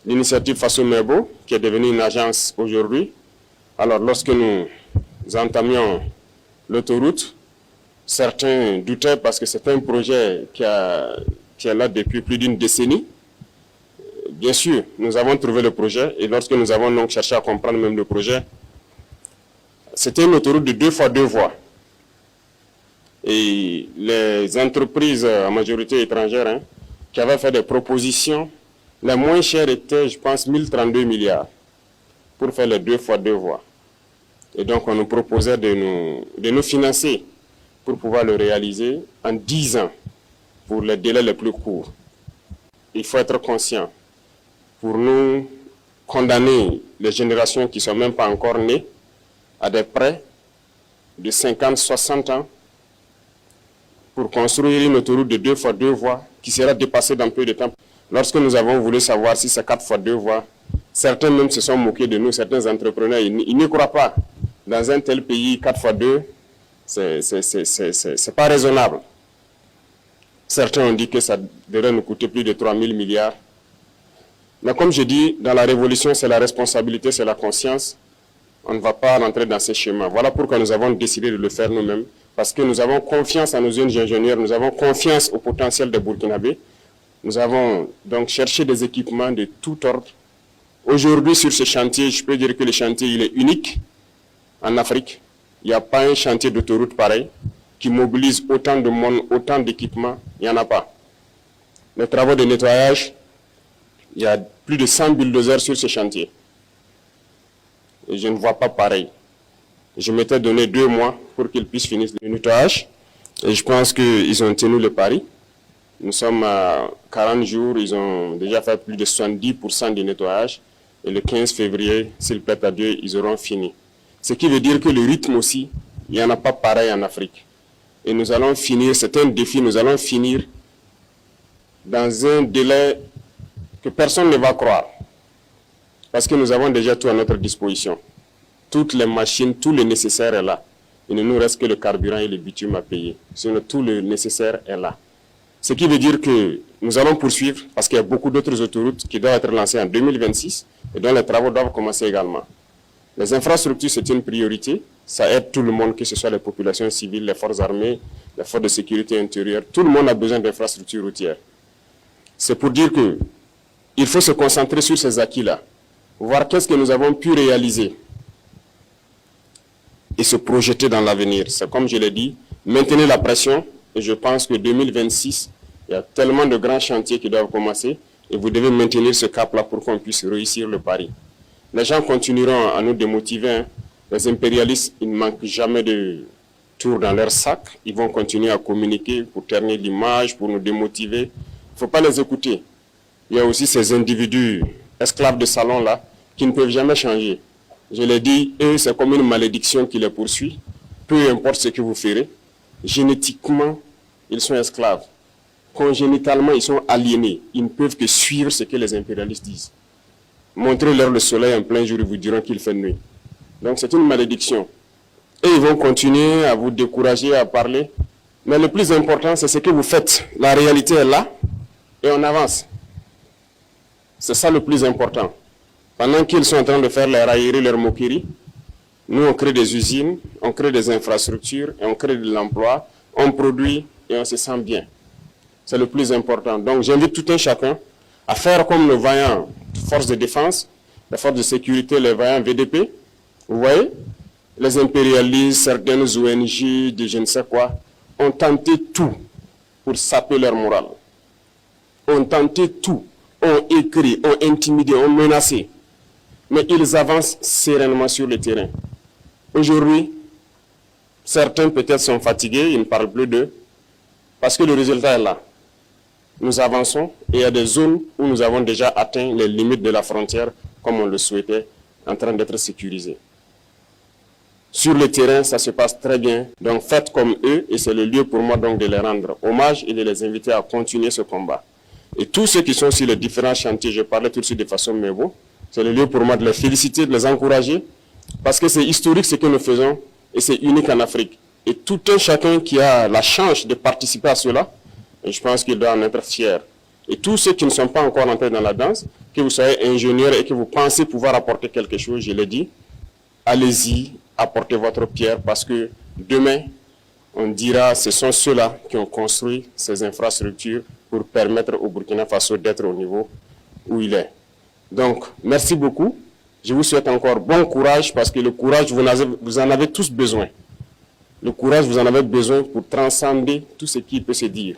l'initiative Faso Mebo, qui est devenue une agence aujourd'hui. Alors, lorsque nous entamions l'autoroute, certains doutaient parce que c'est un projet qui est là depuis plus d'une décennie. Bien sûr, nous avons trouvé le projet et lorsque nous avons donc cherché à comprendre même le projet, c'était une autoroute de 2 fois 2 voies. Et les entreprises, en majorité étrangères, qui avaient fait des propositions, les moins chères étaient, je pense, 1032 milliards pour faire les 2 fois 2 voies. Et donc, on nous proposait de nous financer pour pouvoir le réaliser en 10 ans, pour les délais les plus courts. Il faut être conscient. Pour nous condamner les générations qui ne sont même pas encore nées à des prêts de 50, 60 ans pour construire une autoroute de 2 fois 2 voies qui sera dépassée dans peu de temps. Lorsque nous avons voulu savoir si c'est 4 fois 2 voies, certains même se sont moqués de nous, certains entrepreneurs, ils n'y croient pas. Dans un tel pays, 4 fois 2, c'est pas raisonnable. Certains ont dit que ça devrait nous coûter plus de 3 000 milliards. Mais comme je dis, dans la révolution, c'est la responsabilité, c'est la conscience. On ne va pas rentrer dans ces schémas. Voilà pourquoi nous avons décidé de le faire nous-mêmes. Parce que nous avons confiance en nos jeunes ingénieurs, nous avons confiance au potentiel des Burkinabés. Nous avons donc cherché des équipements de tout ordre. Aujourd'hui, sur ce chantier, je peux dire que le chantier il est unique en Afrique. Il n'y a pas un chantier d'autoroute pareil qui mobilise autant de monde, autant d'équipements. Il n'y en a pas. Les travaux de nettoyage, il y a plus de 100 bulldozers sur ce chantier. Et je ne vois pas pareil. Je m'étais donné 2 mois pour qu'ils puissent finir le nettoyage. Et je pense qu'ils ont tenu le pari. Nous sommes à 40 jours, ils ont déjà fait plus de 70% du nettoyage. Et le 15 février, s'il plaît à Dieu, ils auront fini. Ce qui veut dire que le rythme aussi, il n'y en a pas pareil en Afrique. Et nous allons finir, c'est un défi, nous allons finir dans un délai que personne ne va croire. Parce que nous avons déjà tout à notre disposition. Toutes les machines, tout le nécessaire est là. Il ne nous reste que le carburant et le bitume à payer. Sinon, tout le nécessaire est là. Ce qui veut dire que nous allons poursuivre parce qu'il y a beaucoup d'autres autoroutes qui doivent être lancées en 2026 et dont les travaux doivent commencer également. Les infrastructures, c'est une priorité. Ça aide tout le monde, que ce soit les populations civiles, les forces armées, les forces de sécurité intérieure. Tout le monde a besoin d'infrastructures routières. C'est pour dire qu'il faut se concentrer sur ces acquis-là, voir qu'est-ce que nous avons pu réaliser et se projeter dans l'avenir. C'est comme je l'ai dit, maintenir la pression. Et je pense que 2026, il y a tellement de grands chantiers qui doivent commencer et vous devez maintenir ce cap-là pour qu'on puisse réussir le pari. Les gens continueront à nous démotiver. Les impérialistes, ils ne manquent jamais de tours dans leur sac. Ils vont continuer à communiquer pour ternir l'image, pour nous démotiver. Il ne faut pas les écouter. Il y a aussi ces individus esclaves de salon-là qui ne peuvent jamais changer. Je l'ai dit, eux, c'est comme une malédiction qui les poursuit. Peu importe ce que vous ferez. Génétiquement, ils sont esclaves. Congénitalement, ils sont aliénés. Ils ne peuvent que suivre ce que les impérialistes disent. Montrez-leur le soleil en plein jour, ils vous diront qu'il fait nuit. Donc c'est une malédiction. Et ils vont continuer à vous décourager, à parler. Mais le plus important, c'est ce que vous faites. La réalité est là et on avance. C'est ça le plus important. Pendant qu'ils sont en train de faire les railleries, leurs moqueries, nous, on crée des usines, on crée des infrastructures, et on crée de l'emploi, on produit et on se sent bien. C'est le plus important. Donc, j'invite tout un chacun à faire comme le vaillant forces de défense, les forces de sécurité, les vaillants VDP. Vous voyez, les impérialistes, certaines ONG, de je ne sais quoi, ont tenté tout pour saper leur morale. Ont tenté tout, ont écrit, ont intimidé, ont menacé. Mais ils avancent sereinement sur le terrain. Aujourd'hui, certains peut-être sont fatigués, ils ne parlent plus d'eux, parce que le résultat est là. Nous avançons et il y a des zones où nous avons déjà atteint les limites de la frontière, comme on le souhaitait, en train d'être sécurisés. Sur le terrain, ça se passe très bien. Donc faites comme eux, et c'est le lieu pour moi donc de les rendre hommage et de les inviter à continuer ce combat. Et tous ceux qui sont sur les différents chantiers, je parlais tout de suite de façon Mebo, c'est le lieu pour moi de les féliciter, de les encourager, parce que c'est historique ce que nous faisons, et c'est unique en Afrique. Et tout un chacun qui a la chance de participer à cela, et je pense qu'il doit en être fier. Et tous ceux qui ne sont pas encore entrés dans la danse, que vous soyez ingénieur et que vous pensez pouvoir apporter quelque chose, je l'ai dit, allez-y, apportez votre pierre parce que demain, on dira ce sont ceux-là qui ont construit ces infrastructures pour permettre au Burkina Faso d'être au niveau où il est. Donc, merci beaucoup. Je vous souhaite encore bon courage parce que le courage, vous en avez tous besoin. Le courage, vous en avez besoin pour transcender tout ce qui peut se dire.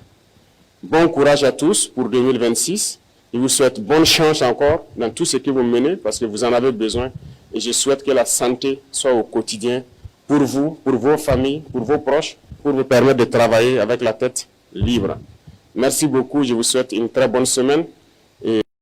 Bon courage à tous pour 2026. Je vous souhaite bonne chance encore dans tout ce que vous menez parce que vous en avez besoin. Et je souhaite que la santé soit au quotidien pour vous, pour vos familles, pour vos proches, pour vous permettre de travailler avec la tête libre. Merci beaucoup. Je vous souhaite une très bonne semaine.